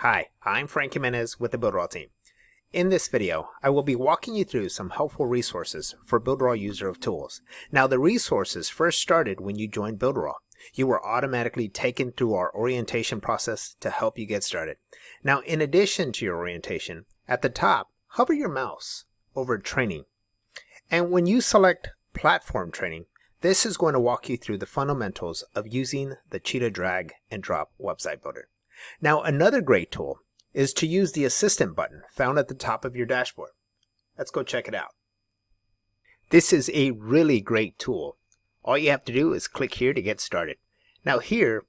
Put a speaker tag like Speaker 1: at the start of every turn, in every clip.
Speaker 1: Hi, I'm Frank Jimenez with the Builderall team. In this video, I will be walking you through some helpful resources for Builderall user of tools. Now, the resources first started when you joined Builderall. You were automatically taken through our orientation process to help you get started. Now, in addition to your orientation, at the top, hover your mouse over Training. And when you select Platform Training, this is going to walk you through the fundamentals of using the Cheetah drag and drop website builder. Now, another great tool is to use the Assistant button found at the top of your dashboard. Let's go check it out. This is a really great tool. All you have to do is click here to get started. Now here,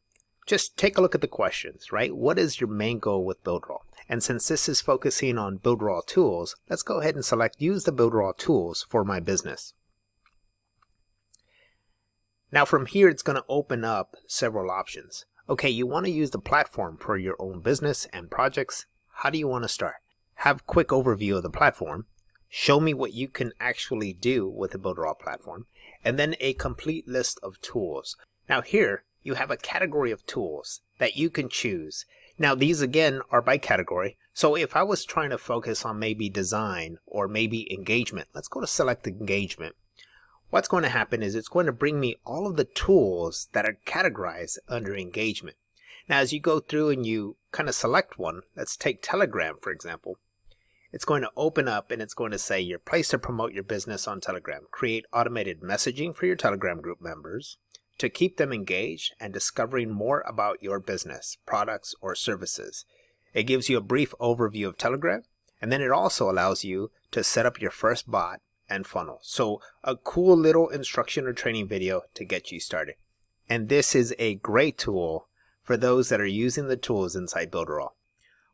Speaker 1: just take a look at the questions, right? What is your main goal with Builderall? And since this is focusing on Builderall tools, let's go ahead and select Use the Builderall tools for my business. Now from here, it's going to open up several options. Okay, you want to use the platform for your own business and projects. How do you want to start? Have a quick overview of the platform. Show me what you can actually do with the Builderall platform. And then a complete list of tools. Now here, you have a category of tools that you can choose. Now these again are by category. So if I was trying to focus on maybe design or maybe engagement, let's go to select engagement. What's going to happen is it's going to bring me all of the tools that are categorized under engagement. Now, as you go through and you kind of select one, let's take Telegram, for example. It's going to open up and it's going to say your place to promote your business on Telegram. Create automated messaging for your Telegram group members to keep them engaged and discovering more about your business, products, or services. It gives you a brief overview of Telegram, and then it also allows you to set up your first bot and funnel. So a cool little instruction or training video to get you started. And this is a great tool for those that are using the tools inside Builderall.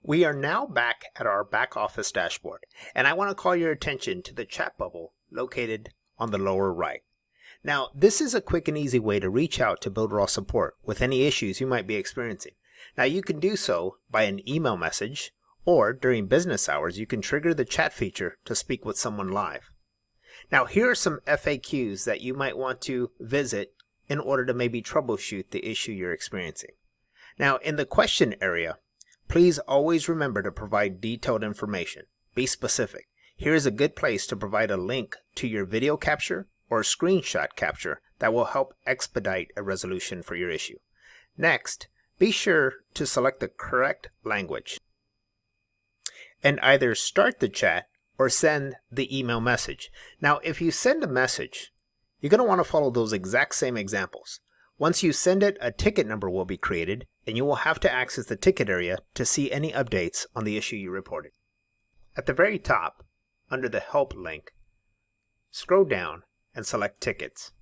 Speaker 1: We are now back at our back office dashboard, and I want to call your attention to the chat bubble located on the lower right. Now, this is a quick and easy way to reach out to Builderall support with any issues you might be experiencing. Now, you can do so by an email message, or during business hours, you can trigger the chat feature to speak with someone live. Now, here are some FAQs that you might want to visit in order to maybe troubleshoot the issue you're experiencing. Now, in the question area, please always remember to provide detailed information. Be specific. Here is a good place to provide a link to your video capture or screenshot capture that will help expedite a resolution for your issue. Next, be sure to select the correct language and either start the chat or send the email message. Now, if you send a message, you're going to want to follow those exact same examples. Once you send it, a ticket number will be created, and you will have to access the ticket area to see any updates on the issue you reported. At the very top, under the Help link, scroll down and select Tickets.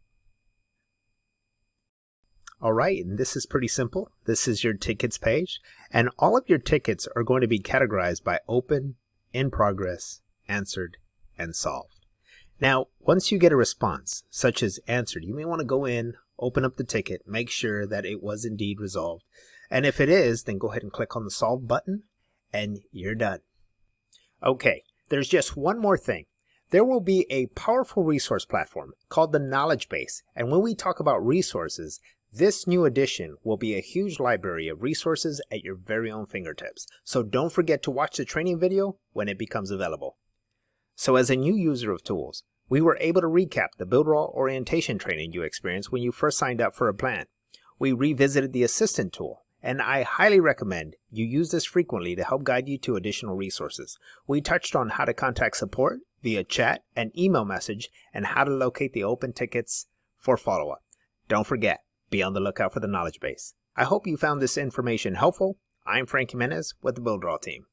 Speaker 1: All right, and this is pretty simple. This is your tickets page, and all of your tickets are going to be categorized by open, in progress, answered, and solved. Now, once you get a response, such as answered, you may want to go in, open up the ticket, make sure that it was indeed resolved. And if it is, then go ahead and click on the Solve button, and you're done. Okay, there's just one more thing. There will be a powerful resource platform called the Knowledge Base. And when we talk about resources, this new addition will be a huge library of resources at your very own fingertips. So don't forget to watch the training video when it becomes available. So as a new user of tools, we were able to recap the Builderall orientation training you experienced when you first signed up for a plan. We revisited the Assistant tool, and I highly recommend you use this frequently to help guide you to additional resources. We touched on how to contact support via chat and email message and how to locate the open tickets for follow-up. Don't forget, be on the lookout for the Knowledge Base. I hope you found this information helpful. I'm Frank Jimenez with the Builderall team.